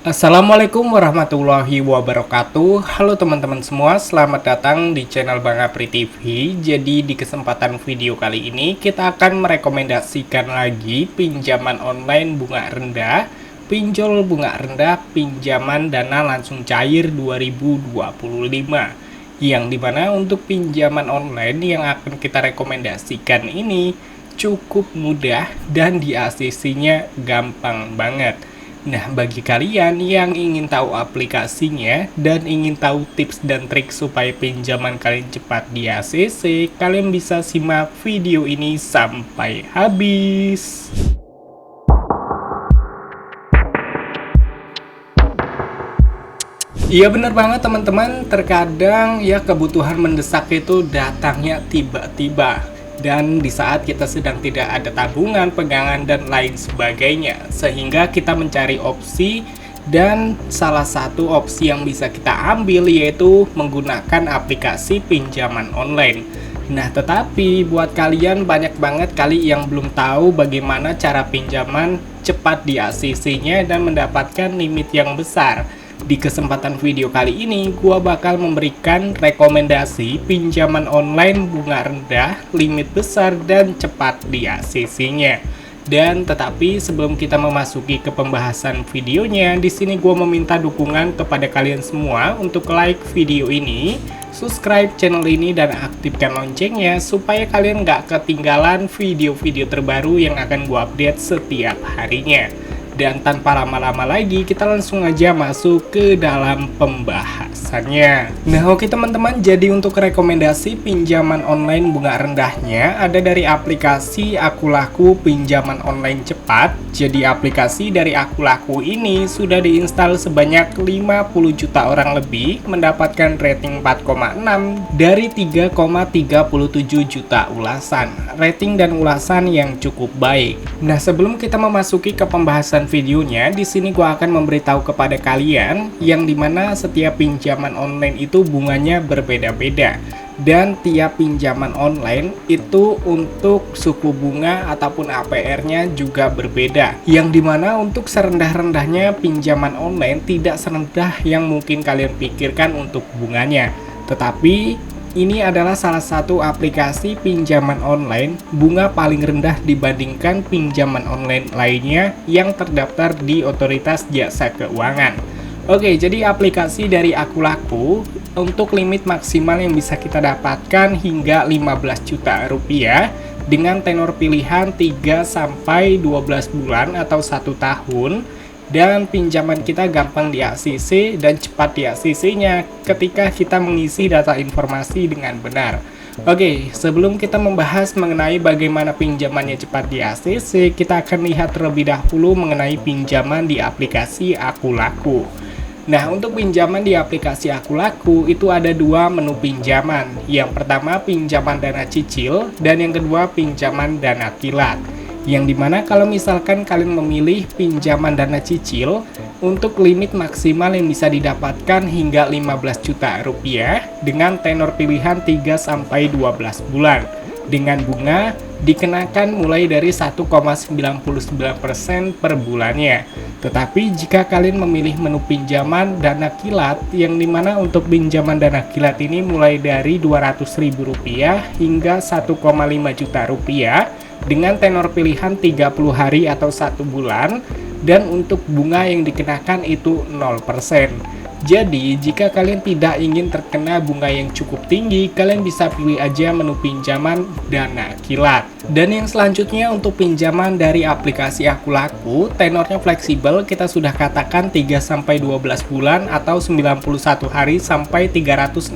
Assalamualaikum warahmatullahi wabarakatuh. Halo teman-teman semua, selamat datang di channel Bang Apri TV. Jadi di kesempatan video kali ini kita akan merekomendasikan lagi pinjaman online bunga rendah, pinjol bunga rendah, pinjaman dana langsung cair 2025. Yang dimana untuk pinjaman online yang akan kita rekomendasikan ini cukup mudah dan di ACC-nya gampang banget. Nah, bagi kalian yang ingin tahu aplikasinya dan ingin tahu tips dan trik supaya pinjaman kalian cepat di ACC, kalian bisa simak video ini sampai habis. Iya bener banget teman-teman, terkadang ya kebutuhan mendesak itu datangnya tiba-tiba. Dan di saat kita sedang tidak ada tabungan, pegangan, dan lain sebagainya. Sehingga kita mencari opsi, dan salah satu opsi yang bisa kita ambil yaitu menggunakan aplikasi pinjaman online. Nah, tetapi buat kalian banyak banget kali yang belum tahu bagaimana cara pinjaman cepat di ACC-nya dan mendapatkan limit yang besar. Di kesempatan video kali ini, gua bakal memberikan rekomendasi pinjaman online bunga rendah, limit besar, dan cepat di ACC-nya. Dan tetapi sebelum kita memasuki ke pembahasan videonya, di sini gua meminta dukungan kepada kalian semua untuk like video ini, subscribe channel ini, dan aktifkan loncengnya supaya kalian nggak ketinggalan video-video terbaru yang akan gua update setiap harinya. Dan tanpa lama-lama lagi, kita langsung aja masuk ke dalam pembahasannya. Nah, oke teman-teman, jadi untuk rekomendasi pinjaman online bunga rendahnya ada dari aplikasi Aku Laku Pinjaman Online Cepat. Jadi aplikasi dari Aku Laku ini sudah diinstal sebanyak 50 juta orang lebih, mendapatkan rating 4,6 dari 3,37 juta ulasan. Rating dan ulasan yang cukup baik. Nah, sebelum kita memasuki ke pembahasan videonya, di sini gua akan memberitahu kepada kalian yang dimana setiap pinjaman online itu bunganya berbeda-beda, dan tiap pinjaman online itu untuk suku bunga ataupun APR-nya juga berbeda, yang dimana untuk serendah-rendahnya pinjaman online tidak serendah yang mungkin kalian pikirkan untuk bunganya, tetapi ini adalah salah satu aplikasi pinjaman online bunga paling rendah dibandingkan pinjaman online lainnya yang terdaftar di Otoritas Jasa Keuangan. Oke, jadi aplikasi dari Aku Laku untuk limit maksimal yang bisa kita dapatkan hingga 15 juta rupiah dengan tenor pilihan 3 sampai 12 bulan atau 1 tahun. Dan pinjaman kita gampang di ACC dan cepat di ACC-nya ketika kita mengisi data informasi dengan benar. Oke, sebelum kita membahas mengenai bagaimana pinjamannya cepat di ACC, kita akan lihat terlebih dahulu mengenai pinjaman di aplikasi Aku Laku. Nah, untuk pinjaman di aplikasi Aku Laku itu ada dua menu pinjaman. Yang pertama pinjaman dana cicil dan yang kedua pinjaman dana kilat. Yang dimana kalau misalkan kalian memilih pinjaman dana cicil, untuk limit maksimal yang bisa didapatkan hingga 15 juta rupiah dengan tenor pilihan 3 sampai 12 bulan. Dengan bunga dikenakan mulai dari 1,99% per bulannya. Tetapi jika kalian memilih menu pinjaman dana kilat, yang dimana untuk pinjaman dana kilat ini mulai dari Rp200.000 hingga 1,5 juta rupiah dengan tenor pilihan 30 hari atau 1 bulan, dan untuk bunga yang dikenakan itu 0%. Jadi, jika kalian tidak ingin terkena bunga yang cukup tinggi, kalian bisa pilih aja menu pinjaman dana kilat. Dan yang selanjutnya untuk pinjaman dari aplikasi Aku Laku, tenornya fleksibel, kita sudah katakan 3 sampai 12 bulan atau 91 hari sampai 365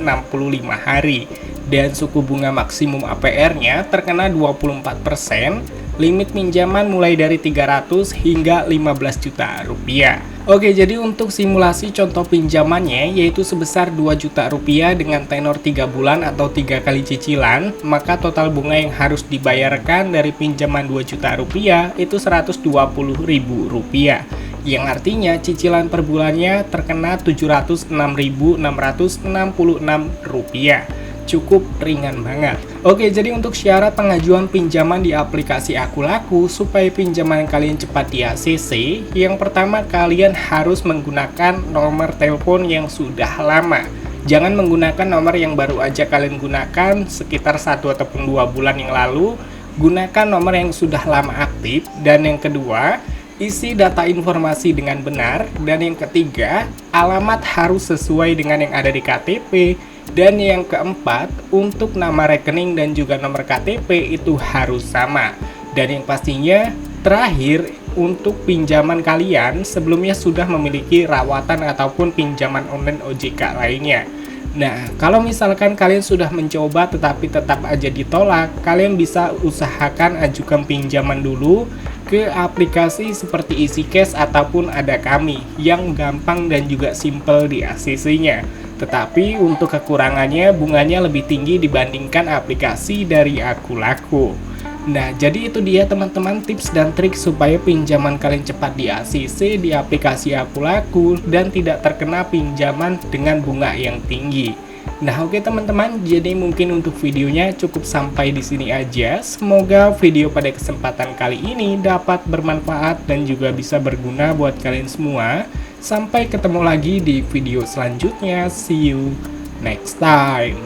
hari. Dan suku bunga maksimum APR-nya terkena 24%, limit pinjaman mulai dari 300 hingga 15 juta rupiah. Oke, jadi untuk simulasi contoh pinjamannya yaitu sebesar 2 juta rupiah dengan tenor 3 bulan atau 3 kali cicilan, maka total bunga yang harus dibayarkan dari pinjaman 2 juta rupiah itu Rp120.000, yang artinya cicilan per bulannya terkena Rp706.666. cukup ringan banget. Oke, jadi untuk syarat pengajuan pinjaman di aplikasi Aku Laku supaya pinjaman kalian cepat di ACC, yang pertama kalian harus menggunakan nomor telepon yang sudah lama. Jangan menggunakan nomor yang baru aja kalian gunakan sekitar 1 ataupun 2 bulan yang lalu. Gunakan nomor yang sudah lama aktif. Dan yang kedua, isi data informasi dengan benar. Dan yang ketiga, alamat harus sesuai dengan yang ada di KTP. Dan yang keempat, untuk nama rekening dan juga nomor KTP itu harus sama. Dan yang pastinya, terakhir, untuk pinjaman kalian sebelumnya sudah memiliki rawatan ataupun pinjaman online OJK lainnya. Nah, kalau misalkan kalian sudah mencoba tetapi tetap aja ditolak, kalian bisa usahakan ajukan pinjaman dulu ke aplikasi seperti EasyCash ataupun Ada Kami yang gampang dan juga simple di ACC-nya. Tetapi untuk kekurangannya bunganya lebih tinggi dibandingkan aplikasi dari Aku Laku. Nah, jadi itu dia teman-teman tips dan trik supaya pinjaman kalian cepat di ACC di aplikasi Aku Laku dan tidak terkena pinjaman dengan bunga yang tinggi. Nah, oke teman-teman, jadi mungkin untuk videonya cukup sampai di sini aja. Semoga video pada kesempatan kali ini dapat bermanfaat dan juga bisa berguna buat kalian semua. Sampai ketemu lagi di video selanjutnya. See you next time.